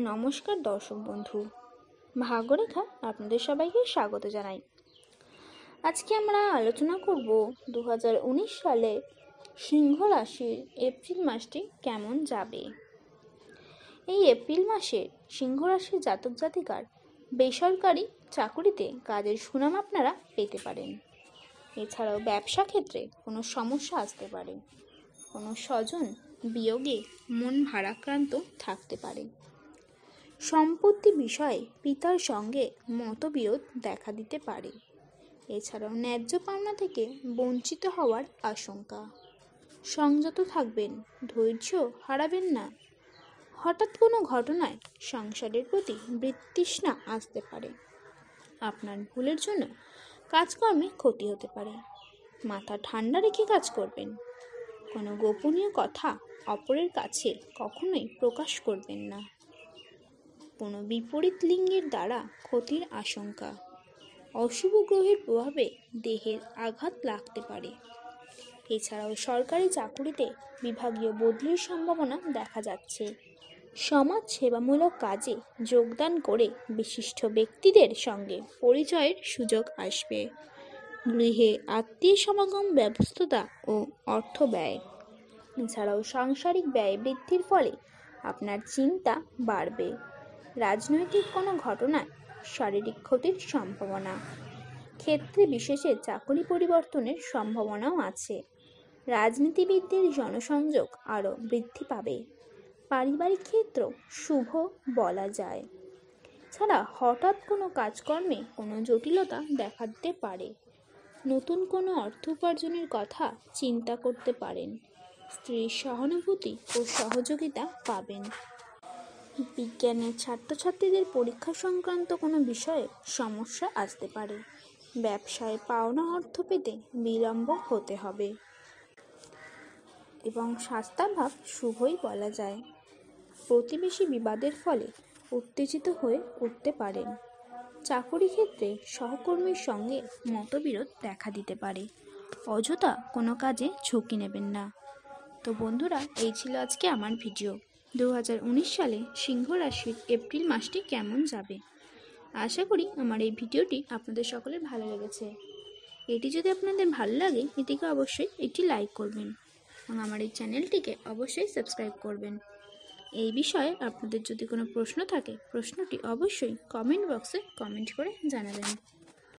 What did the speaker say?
নমস্কার দর্শক বন্ধু, ভাগ্যরেখা আপনাদের সবাইকে স্বাগত জানাই। আজকে আমরা আলোচনা করব 2019 সালে সিংহ রাশির এপ্রিল মাসটি কেমন যাবে। এই এপ্রিল মাসে সিংহ রাশির জাতক জাতিকার বেসরকারি চাকুরিতে কাজের সুনাম আপনারা পেতে পারেন। এছাড়াও ব্যবসা ক্ষেত্রে কোনো সমস্যা আসতে পারে, কোনো স্বজন বিয়োগে মন ভারাক্রান্ত থাকতে পারে। সম্পত্তি বিষয়ে পিতার সঙ্গে মতবিরোধ দেখা দিতে পারে। এছাড়াও ন্যায্য পাওনা থেকে বঞ্চিত হওয়ার আশঙ্কা। সংযত থাকবেন, ধৈর্য হারাবেন না। হঠাৎ কোনো ঘটনায় সংসারের প্রতি বিতৃষ্ণা আসতে পারে। আপনার ভুলের জন্য কাজকর্মে ক্ষতি হতে পারে। মাথা ঠান্ডা রেখে কাজ করবেন। কোনো গোপনীয় কথা অপরের কাছে কখনোই প্রকাশ করবেন না। কোনো বিপরীত লিঙ্গের দ্বারা ক্ষতির আশঙ্কা। অশুভ গ্রহের প্রভাবে দেহের আঘাত লাগতে পারে। এছাড়াও সরকারি চাকুরিতে বিভাগীয় বদলির সম্ভাবনা দেখা যাচ্ছে। সমাজ সেবামূলক কাজে যোগদান করে বিশিষ্ট ব্যক্তিদের সঙ্গে পরিচয়ের সুযোগ আসবে। গৃহে আত্মীয় সমাগম ব্যবস্থা ও অর্থ ব্যয়। এছাড়াও সাংসারিক ব্যয় বৃদ্ধির ফলে আপনার চিন্তা বাড়বে। রাজনৈতিক কোনো ঘটনায় শারীরিক ক্ষতির সম্ভাবনা। ক্ষেত্রে বিশেষে চাকরি পরিবর্তনের সম্ভাবনাও আছে। রাজনীতিবিদদের জনসংযোগ আরও বৃদ্ধি পাবে। পারিবারিক ক্ষেত্র শুভ বলা যায়। ছাড়া হঠাৎ কোনো কাজকর্মে কোনো জটিলতা দেখা দিতে পারে। নতুন কোনো অর্থ উপার্জনের কথা চিন্তা করতে পারেন। স্ত্রীর সহানুভূতি ও সহযোগিতা পাবেন। বিজ্ঞানের ছাত্রছাত্রীদের পরীক্ষা সংক্রান্ত কোনো বিষয়ে সমস্যা আসতে পারে। ব্যবসায় পাওনা অর্থ পেতে বিলম্ব হতে হবে এবং স্বাস্থ্যাভাব শুভই বলা যায়। প্রতিবেশী বিবাদের ফলে উত্তেজিত হয়ে উঠতে পারেন। চাকুরি ক্ষেত্রে সহকর্মীর সঙ্গে মতবিরোধ দেখা দিতে পারে। অযথা কোনো কাজে ঝুঁকি নেবেন না। তো বন্ধুরা, এই ছিল আজকে আমার ভিডিও। 2019 সালে সিংহ রাশির এপ্রিল মাসটি কেমন যাবে। আশা করি আমার এই ভিডিওটি আপনাদের সকলের ভালো লেগেছে। এটি যদি আপনাদের ভালো লাগে, এটিকে অবশ্যই একটি লাইক করবেন এবং আমার এই চ্যানেলটিকে অবশ্যই সাবস্ক্রাইব করবেন। এই বিষয়ে আপনাদের যদি কোনো প্রশ্ন থাকে, প্রশ্নটি অবশ্যই কমেন্ট বক্সে কমেন্ট করে জানাবেন।